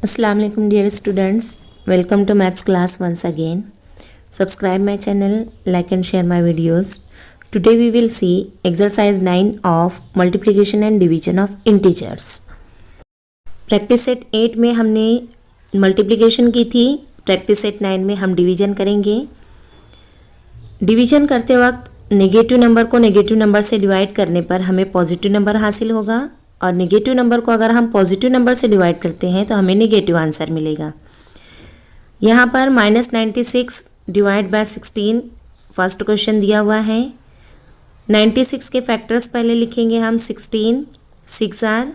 Assalamu alaikum dear students, welcome to maths class once again. Subscribe my channel, like and share my videos. Today we will see exercise 9 of multiplication and division of integers. Practice set 8 में हमने multiplication की थी, practice set 9 में हम division करेंगे. Division करते वक्त negative number को नेगेटिव नंबर से डिवाइड करने पर हमें पॉजिटिव नंबर हासिल होगा और नेगेटिव नंबर को अगर हम पॉजिटिव नंबर से डिवाइड करते हैं तो हमें नेगेटिव आंसर मिलेगा. यहाँ पर -96 डिवाइड बाय 16 फर्स्ट क्वेश्चन दिया हुआ है. 96 के फैक्टर्स पहले लिखेंगे हम 16, 6 आर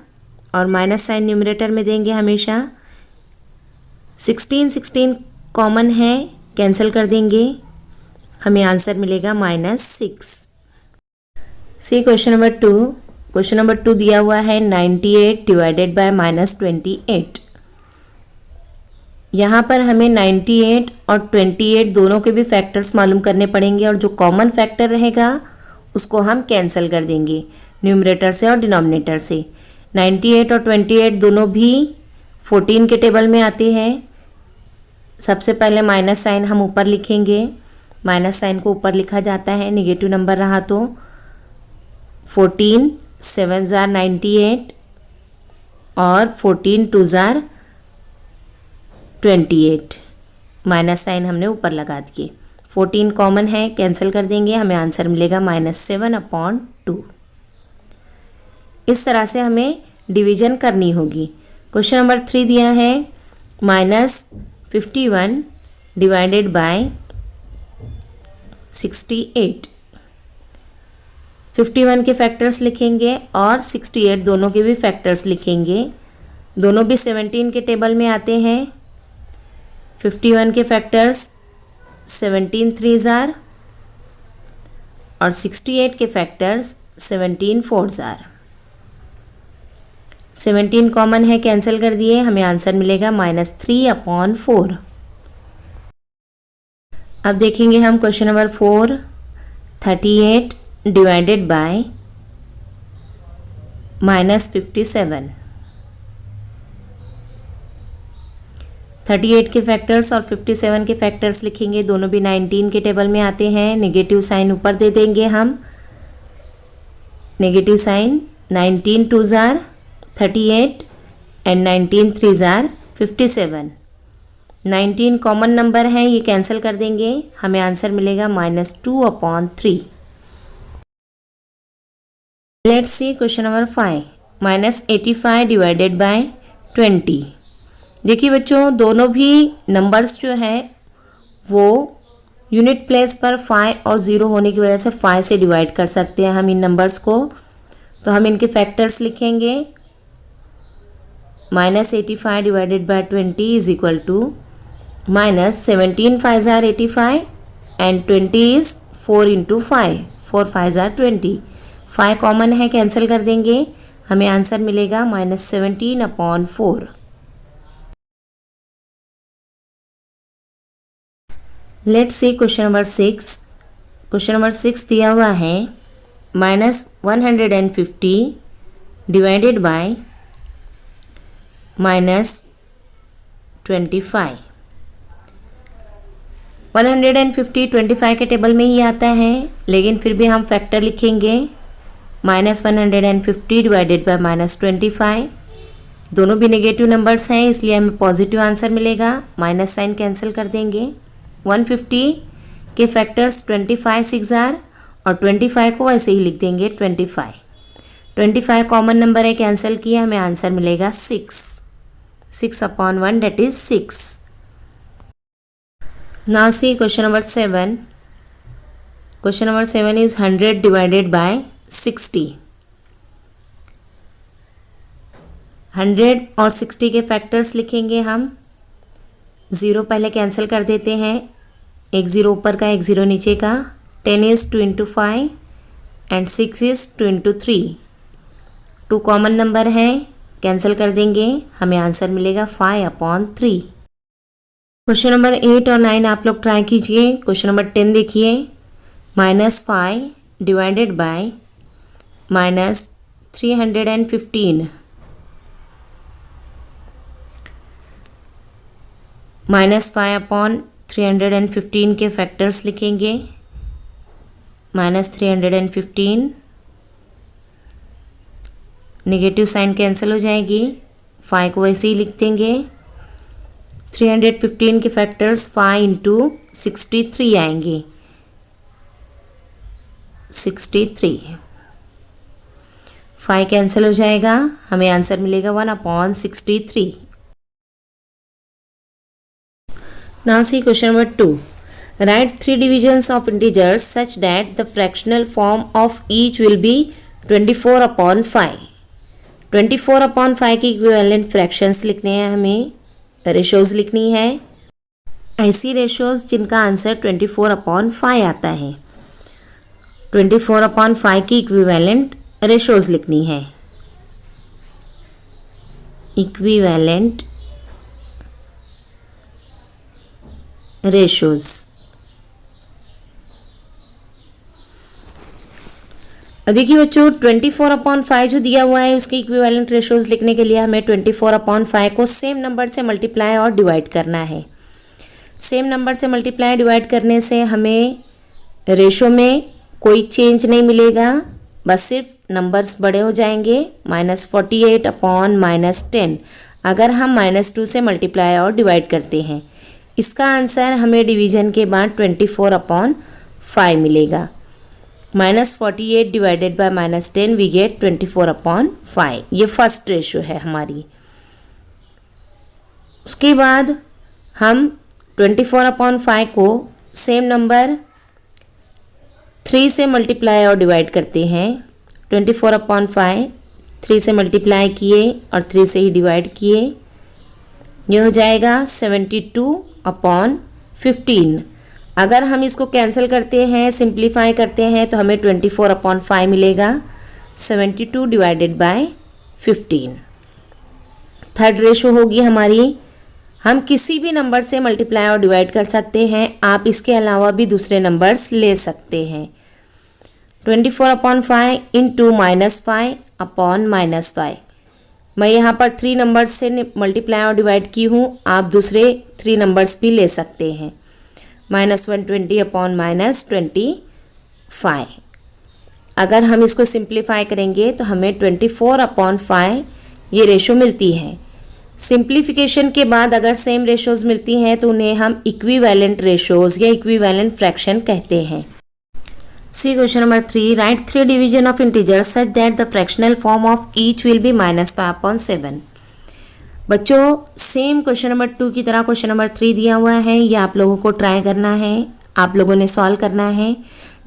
और माइनस साइन न्यूमरेटर में देंगे हमेशा. 16 कॉमन है, कैंसिल कर देंगे, हमें आंसर मिलेगा -6. सी क्वेश्चन नंबर 2. क्वेश्चन नंबर 2 दिया हुआ है 98 डिवाइडेड बाय -28. यहाँ पर हमें 98 और 28 दोनों के भी फैक्टर्स मालूम करने पड़ेंगे और जो कॉमन फैक्टर रहेगा उसको हम कैंसिल कर देंगे न्यूमरेटर से और डिनोमिनेटर से. 98 और 28 दोनों भी 14 के टेबल में आते हैं. सबसे पहले माइनस साइन हम ऊपर लिखेंगे. माइनस साइन को ऊपर लिखा जाता है नेगेटिव नंबर रहा तो. 14 7 जार 98 और 14 2 जार 28. माइनस साइन हमने ऊपर लगा दिए. 14 कॉमन है, कैंसिल कर देंगे, हमें आंसर मिलेगा -7/2. इस तरह से हमें डिवीजन करनी होगी. क्वेश्चन नंबर 3 दिया है -51 डिवाइडेड बाय 68. 51 के फैक्टर्स लिखेंगे और 68 दोनों के भी फैक्टर्स लिखेंगे. दोनों भी 17 के टेबल में आते हैं. 51 के फैक्टर्स 17 3 जार और 68 के फैक्टर्स 17 4 जार. 17 कॉमन है, कैंसिल कर दिए, हमें आंसर मिलेगा -3/4. अब देखेंगे हम क्वेश्चन नंबर 4. 38 divided by -57. 38 के फैक्टर्स और 57 के फैक्टर्स लिखेंगे. दोनों भी 19 के टेबल में आते हैं. नेगेटिव साइन ऊपर दे देंगे हम. नेगेटिव साइन 19 2 जार 38 एंड 19 3 जार 57. 19 कॉमन नंबर है, ये कैंसिल कर देंगे, हमें आंसर मिलेगा -2/3. Let's see question number 5. -85 divided by 20. देखिए बच्चों, दोनों भी नंबर्स जो है वो यूनिट प्लेस पर 5 और 0 होने की वजह से 5 से डिवाइड कर सकते हैं हम इन नंबर्स को. तो हम इनके फैक्टर्स लिखेंगे. -85 divided by 20 is equal to -17 5 जार 85 एंड 20 इज 4 × 5. 4 5 जार 20. 5 कॉमन है, कैंसिल कर देंगे, हमें आंसर मिलेगा -17/4. Let's see question number 6. Question number 6 दिया हुआ है -150 डिवाइडेड बाय -25. 150 25 के टेबल में ही आता है, लेकिन फिर भी हम फैक्टर लिखेंगे. -150 डिवाइडेड बाय -25. दोनों भी नेगेटिव नंबर्स हैं, इसलिए हमें पॉजिटिव आंसर मिलेगा. माइनस साइन कैंसिल कर देंगे. 150 के फैक्टर्स 25 6 जार और 25 को ऐसे ही लिख देंगे 25. 25 कॉमन नंबर है, कैंसिल किया, हमें आंसर मिलेगा 6. 6/1 that is 6. Now see question number 7. Question number 7 is 100 divided by 60. 100 और 60 के फैक्टर्स लिखेंगे हम. 0 पहले कैंसिल कर देते हैं, एक 0 ऊपर का एक 0 नीचे का. 10 is 2 × 5 and 6 is 2 × 3. 2 common number है, कैंसिल कर देंगे, हमें आंसर मिलेगा 5/3. क्वेश्चन नंबर 8 और 9 आप लोग ट्राई कीजिए. क्वेश्चन नंबर 10 देखिए. -5 डिवाइडेड बाय -315. -5/315 के फैक्टर्स लिखेंगे। -315, नेगेटिव साइन कैंसिल हो जाएगी, 5 को वैसे ही लिख देंगे। 315 के फैक्टर्स 5 × 63 आएंगे, 63, 5 कैंसिल हो जाएगा, हमें आंसर मिलेगा 1/63। Now see question number 2. Write 3 divisions of integers such that the fractional form of each will be 24/5. 24/5 की इक्विवेलेंट फ्रैक्शंस लिखने हैं, हमें रेशोज़ लिखनी है, ऐसी रेशोज़ जिनका आंसर 24/5 आता है। 24/5 की इक्विवेलेंट रेशोज़ लिखनी है, इक्विवेलेंट रेशोज़। अब देखिए बच्चों, 24/5 जो दिया हुआ है उसके इक्विवेलेंट रेशोज़ लिखने के लिए हमें 24/5 को सेम नंबर से मल्टीप्लाई और डिवाइड करना है। सेम नंबर से मल्टीप्लाई डिवाइड करने से हमें रेशो में कोई चेंज नहीं मिलेगा, बस सिर्फ नंबर्स बड़े हो जाएंगे। -48/-10 अगर हम -2 से मल्टीप्लाई और डिवाइड करते हैं, इसका आंसर हमें डिवीजन के बाद 24/5 मिलेगा। -48 डिवाइडेड बाय -10 वी गेट 24/5। ये फर्स्ट रेशो है हमारी। उसके बाद हम 24/5 को सेम नंबर 3 से मल्टीप्लाई और डिवाइड करते हैं। 24/5 3 से मल्टीप्लाई किए और 3 से ही डिवाइड किए, ये हो जाएगा 72/15। अगर हम इसको कैंसिल करते हैं, सिंप्लीफाई करते हैं, तो हमें 24/5 मिलेगा। 72 डिवाइडेड बाय 15 थर्ड रेशो होगी हमारी। हम किसी भी नंबर से मल्टीप्लाई और डिवाइड कर सकते हैं, आप इसके अलावा भी दूसरे नंबर्स ले सकते हैं। 24/5 इंटू -5/-5। मैं यहाँ पर 3 नंबर्स से मल्टीप्लाई और डिवाइड की हूँ, आप दूसरे 3 नंबर्स भी ले सकते हैं। -120/-25। अगर हम इसको सिंप्लीफाई करेंगे तो हमें 24/5 ये रेशो मिलती है। सिंप्लीफिकेशन के बाद अगर सेम रेशोज़ मिलती हैं तो उन्हें हम इक्विवेलेंट रेशोज़ या इक्विवेलेंट फ्रैक्शन कहते हैं। See question number 3. Write 3 division of integers such that the fractional form of each will be -5/7. बच्चों, सेम क्वेश्चन नंबर 2 की तरह क्वेश्चन नंबर 3 दिया हुआ है, ये आप लोगों को ट्राई करना है, आप लोगों ने सॉल्व करना है।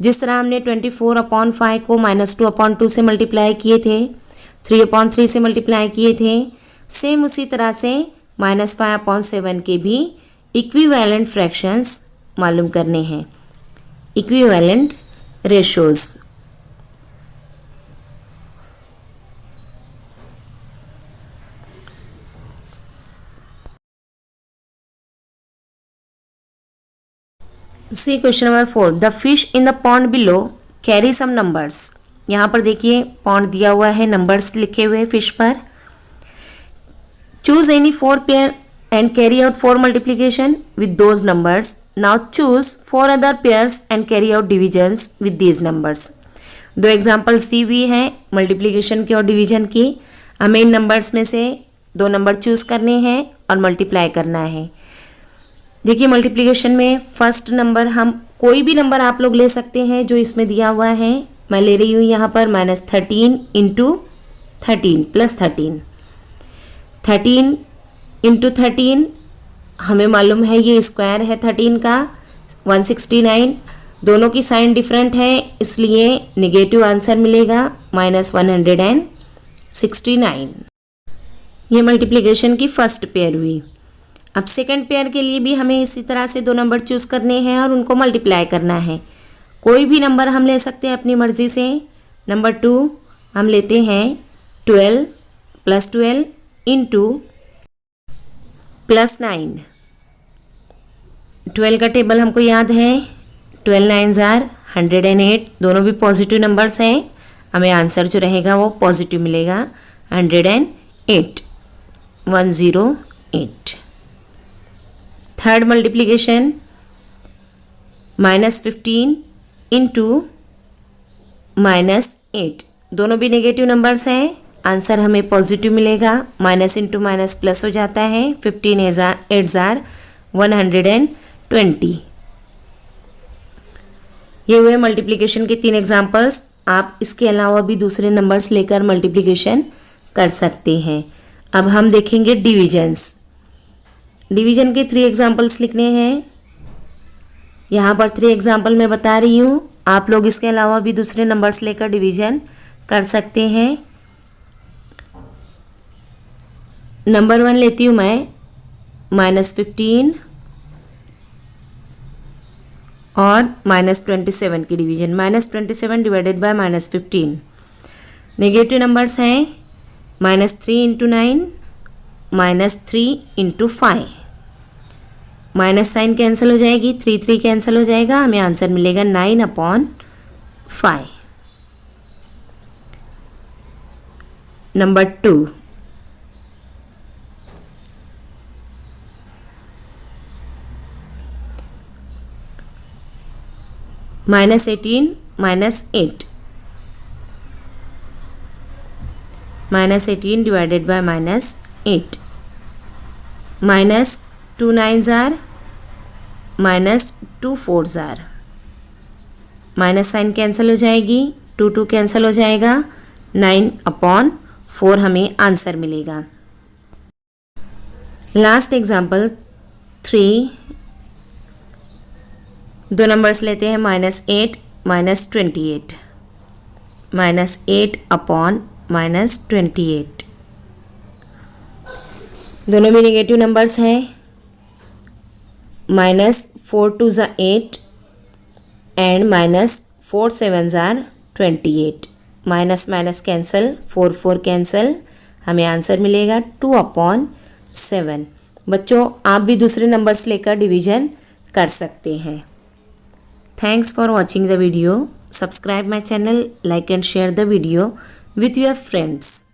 जिस तरह हमने 24/5 को -2/2 से मल्टीप्लाई किए थे, 3/3 से मल्टीप्लाई किए थे, सेम उसी तरह से -5/7 के भी इक्विवेलेंट फ्रैक्शंस मालूम करने हैं, equivalent ratios. See question number 4. The fish in the pond below carry some numbers. यहाँ पर देखिए पॉन्ड दिया हुआ है, नंबर्स लिखे हुए फिश पर। Choose any 4 pair and carry out 4 multiplication with those numbers. Now choose 4 other pairs and carry out divisions with these numbers. 2 examples दी हुई हैं मल्टीप्लीकेशन की और डिवीजन की। हमें इन नंबर्स में से 2 नंबर चूज करने हैं और मल्टीप्लाई करना है। देखिए मल्टीप्लिकेशन में फर्स्ट नंबर, हम कोई भी नंबर आप लोग ले सकते हैं जो इसमें दिया हुआ है। मैं ले रही हूँ यहाँ पर -13 × 13 + 13। 13 × 13 हमें मालूम है ये स्क्वायर है 13 का, 169। दोनों की साइन डिफरेंट है इसलिए नेगेटिव आंसर मिलेगा -169। ये मल्टीप्लिकेशन की फर्स्ट पेयर हुई। अब सेकंड पेयर के लिए भी हमें इसी तरह से 2 नंबर चूज़ करने हैं और उनको मल्टीप्लाई करना है। कोई भी नंबर हम ले सकते हैं अपनी मर्ज़ी से। नंबर 2 हम लेते हैं 12 + 12 × +9। 12 का टेबल हमको याद है, 12 9s are 108। दोनों भी पॉजिटिव नंबर्स हैं, हमें आंसर जो रहेगा वो पॉजिटिव मिलेगा, 108, 108। थर्ड मल्टीप्लिकेशन -15 इंटू -8, दोनों भी नेगेटिव नंबर्स हैं, आंसर हमें पॉजिटिव मिलेगा। माइनस इंटू माइनस प्लस हो जाता है। 15 8 जार 120। ये हुए मल्टीप्लिकेशन के 3 एग्जाम्पल्स। आप इसके अलावा भी दूसरे नंबर्स लेकर मल्टीप्लिकेशन कर सकते हैं। अब हम देखेंगे डिविजन्स। डिवीजन के 3 एग्जाम्पल्स लिखने हैं। यहाँ पर 3 एग्जाम्पल मैं बता रही हूँ, आप लोग इसके अलावा भी दूसरे नंबर्स लेकर डिवीजन कर सकते हैं। नंबर 1 लेती हूँ मैं, -15 और -27 की division. -27 divided by -15। Negative numbers हैं -3 into 9, -3 into 5। Minus sign cancel हो जाएगी, 3 कैंसिल हो जाएगा, हमें आंसर मिलेगा 9/5। नंबर 2, -18 -8। -18 divided by -8। -2 9 जार, -2 4 जार। माइनस साइन कैंसिल हो जाएगी, 2 कैंसिल हो जाएगा, 9/4 हमें आंसर मिलेगा। लास्ट एग्जाम्पल 3, 2 नंबर्स लेते हैं, -8 -28। -8/-28, दोनों भी नेगेटिव नंबर्स हैं। -4 2 ज़ा 8 एंड -4 7 ज़ार 28। माइनस माइनस कैंसिल, 4 कैंसिल, हमें आंसर मिलेगा 2/7। बच्चों, आप भी दूसरे नंबर्स लेकर डिवीजन कर सकते हैं। Thanks for watching the video. Subscribe my channel, like and share the video with your friends.